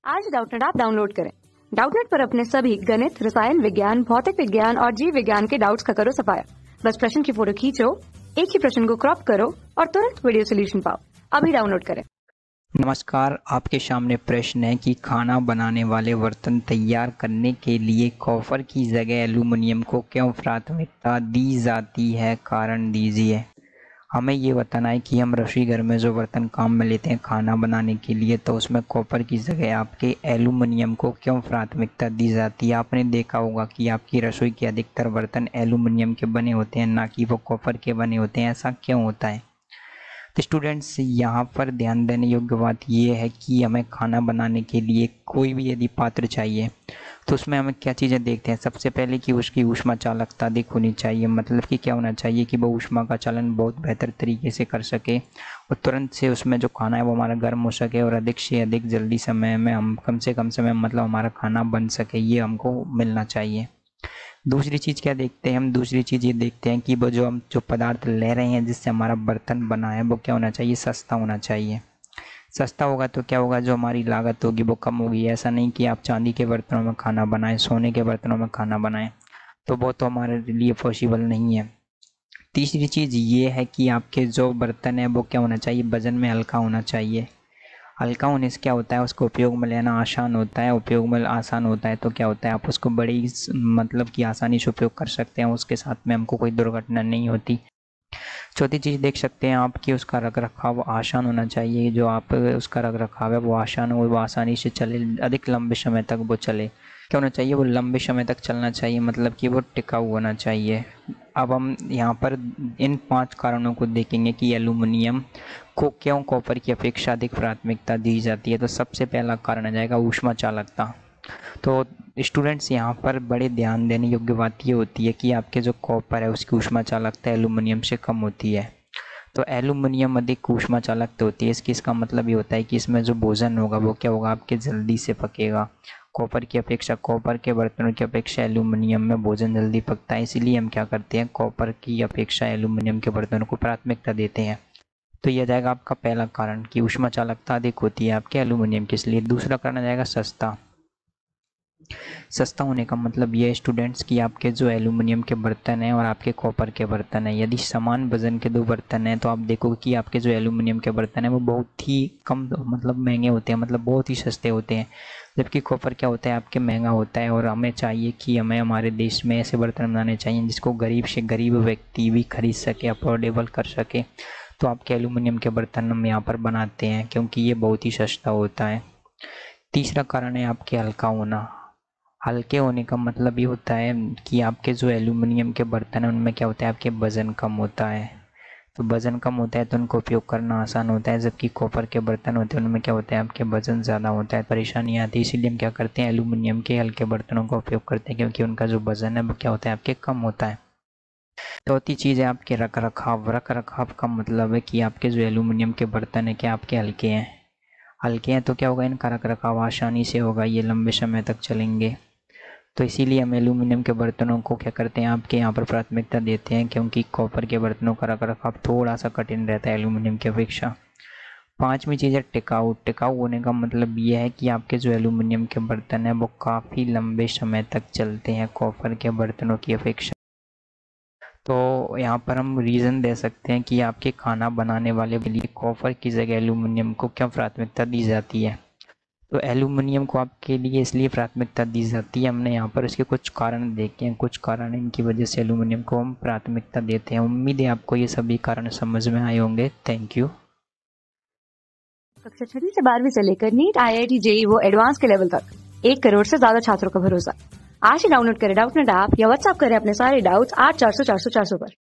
आज Doubtnut app download करें। Doubtnut पर अपने सभी गणित, रसायन विज्ञान, भौतिक विज्ञान और जीव विज्ञान के डाउट्स का करो सफाया। बस प्रश्न की फोटो खींचो, एक ही प्रश्न को क्रॉप करो और तुरंत वीडियो सोल्यूशन पाओ। अभी डाउनलोड करें। नमस्कार, आपके सामने प्रश्न है कि खाना बनाने वाले बर्तन तैयार करने के लिए कॉपर की जगह एल्यूमिनियम को क्यों प्राथमिकता दी जाती है, कारण दीजिए। हमें ये बताना है कि हम रसोई घर में जो बर्तन काम में लेते हैं खाना बनाने के लिए, तो उसमें कॉपर की जगह आपके एल्यूमिनियम को क्यों प्राथमिकता दी जाती है। आपने देखा होगा कि आपकी रसोई के अधिकतर बर्तन एल्यूमिनियम के बने होते हैं, ना कि वो कॉपर के बने होते हैं। ऐसा क्यों होता है? तो स्टूडेंट्स, यहाँ पर ध्यान देने योग्य बात यह है कि हमें खाना बनाने के लिए कोई भी यदि पात्र चाहिए तो उसमें हमें क्या चीज़ें देखते हैं। सबसे पहले कि उसकी ऊष्मा चालकता अधिक होनी चाहिए, मतलब कि क्या होना चाहिए कि वो ऊष्मा का चालन बहुत बेहतर तरीके से कर सके और तुरंत से उसमें जो खाना है वो हमारा गर्म हो सके और अधिक से अधिक जल्दी समय में हम कम से कम समय मतलब हमारा खाना बन सके, ये हमको मिलना चाहिए। दूसरी चीज़ क्या देखते हैं हम? दूसरी चीज़ ये देखते हैं कि वो जो हम जो पदार्थ ले रहे हैं जिससे हमारा बर्तन बना है वो क्या होना चाहिए, सस्ता होना चाहिए। सस्ता होगा तो क्या होगा, जो हमारी लागत होगी वो कम होगी। ऐसा नहीं कि आप चांदी के बर्तनों में खाना बनाएं, सोने के बर्तनों में खाना बनाएं, तो वो तो हमारे लिए पॉसिबल नहीं है। तीसरी चीज़ ये है कि आपके जो बर्तन है वो क्या होना चाहिए, वजन में हल्का होना चाहिए। हल्का होने से क्या होता है, उसको उपयोग में लेना आसान होता है। उपयोग में आसान होता है तो क्या होता है, आप उसको बड़ी मतलब कि आसानी से उपयोग कर सकते हैं, उसके साथ में हमको कोई दुर्घटना नहीं होती। चौथी चीज़ देख सकते हैं आप कि उसका रख रखाव आसान होना चाहिए। जो आप उसका रख रखाव है वो आसान हो, वो आसानी से चले, अधिक लंबे समय तक वो चले। क्या होना चाहिए, वो लंबे समय तक चलना चाहिए, मतलब कि वो टिकाऊ होना चाहिए। अब हम यहाँ पर इन 5 कारणों को देखेंगे कि एल्यूमिनियम को क्यों कॉपर की अपेक्षा अधिक प्राथमिकता दी जाती है। तो सबसे पहला कारण आ जाएगा ऊष्मा चालकता। तो स्टूडेंट्स, यहाँ पर बड़े ध्यान देने योग्य बात ये होती है कि आपके जो कॉपर है उसकी ऊष्मा चालकता एल्यूमिनियम से कम होती है। तो एल्यूमिनियम अधिक ऊष्मा चालकता होती है, इसका मतलब ये होता है कि इसमें जो भोजन होगा वो क्या होगा, आपके जल्दी से पकेगा। कॉपर की अपेक्षा, कॉपर के बर्तनों की अपेक्षा एल्यूमिनियम में भोजन जल्दी पकता है, इसीलिए हम क्या करते हैं, कॉपर की अपेक्षा एल्यूमिनियम के बर्तनों को प्राथमिकता देते हैं। तो यह जाएगा आपका पहला कारण कि ऊष्मा चालकता अधिक होती है आपके एल्यूमिनियम के। इसलिए दूसरा कारण आ जाएगा सस्ता। सस्ता होने का मतलब ये है स्टूडेंट्स कि आपके जो एल्यूमिनियम के बर्तन हैं और आपके कॉपर के बर्तन हैं, यदि समान वजन के 2 बर्तन हैं तो आप देखोगे कि आपके जो एल्यूमिनियम के बर्तन हैं वो बहुत ही कम मतलब महंगे होते हैं, मतलब बहुत ही सस्ते होते हैं। जबकि कॉपर क्या होता है, आपके महंगा होता है। और हमें चाहिए कि हमें हमारे देश में ऐसे बर्तन बनाने चाहिए जिसको गरीब से गरीब व्यक्ति भी खरीद सके, अफोर्डेबल कर सके। तो आपके एल्यूमिनियम के बर्तन हम यहाँ पर बनाते हैं क्योंकि ये बहुत ही सस्ता होता है। तीसरा कारण है आपके हल्का होना। हल्के होने का मतलब ये होता है कि आपके जो एल्यूमिनियम के बर्तन हैं उनमें क्या होता है, आपके वज़न कम होता है। तो वज़न कम होता है तो उनको उपयोग करना आसान होता है। जबकि कॉपर के बर्तन होते हैं उनमें क्या होता है, आपके वज़न ज़्यादा होता है, परेशानी आती है। इसीलिए हम क्या करते हैं, एल्यूमिनियम के हल्के बर्तनों का उपयोग करते हैं क्योंकि उनका जो वज़न है वो क्या होता है, आपके कम होता है। चौथी चीज़ है आपके रख रखाव। रख रखाव का मतलब है कि आपके जो एल्यूमिनियम के बर्तन है क्या आपके हल्के हैं। हल्के हैं तो क्या होगा, इनका रख रखाव आसानी से होगा, ये लंबे समय तक चलेंगे। तो इसीलिए हम एल्यूमिनियम के बर्तनों को क्या करते हैं, आपके यहाँ पर प्राथमिकता देते हैं, क्योंकि कॉपर के बर्तनों का रख रखाव थोड़ा सा कठिन रहता है एल्यूमिनियम की अपेक्षा। 5वीं चीज़ है टिकाऊ। टिकाऊ होने का मतलब ये है कि आपके जो एल्यूमिनियम के बर्तन हैं वो काफ़ी लंबे समय तक चलते हैं कॉपर के बर्तनों की अपेक्षा। तो यहाँ पर हम रीज़न दे सकते हैं कि आपके खाना बनाने वाले के लिए कॉपर की जगह एल्यूमिनियम को क्यों प्राथमिकता दी जाती है। तो एल्यूमिनियम को आपके लिए इसलिए प्राथमिकता दी जाती है, हमने यहाँ पर इसके कुछ कारण देखे हैं। कुछ कारण इनकी वजह से एल्यूमिनियम को हम प्राथमिकता देते हैं। उम्मीद है आपको ये सभी कारण समझ में आए होंगे। Thank you. कक्षा 6 से 12वीं से लेकर नीट, IIT, JEE वो एडवांस के लेवल तक 1 करोड़ से ज्यादा छात्रों का भरोसा। आज ही डाउनलोड करें डाउटनेट ऐप या व्हाट्सएप करें अपने सारे डाउट्स 8400 400 400 पर।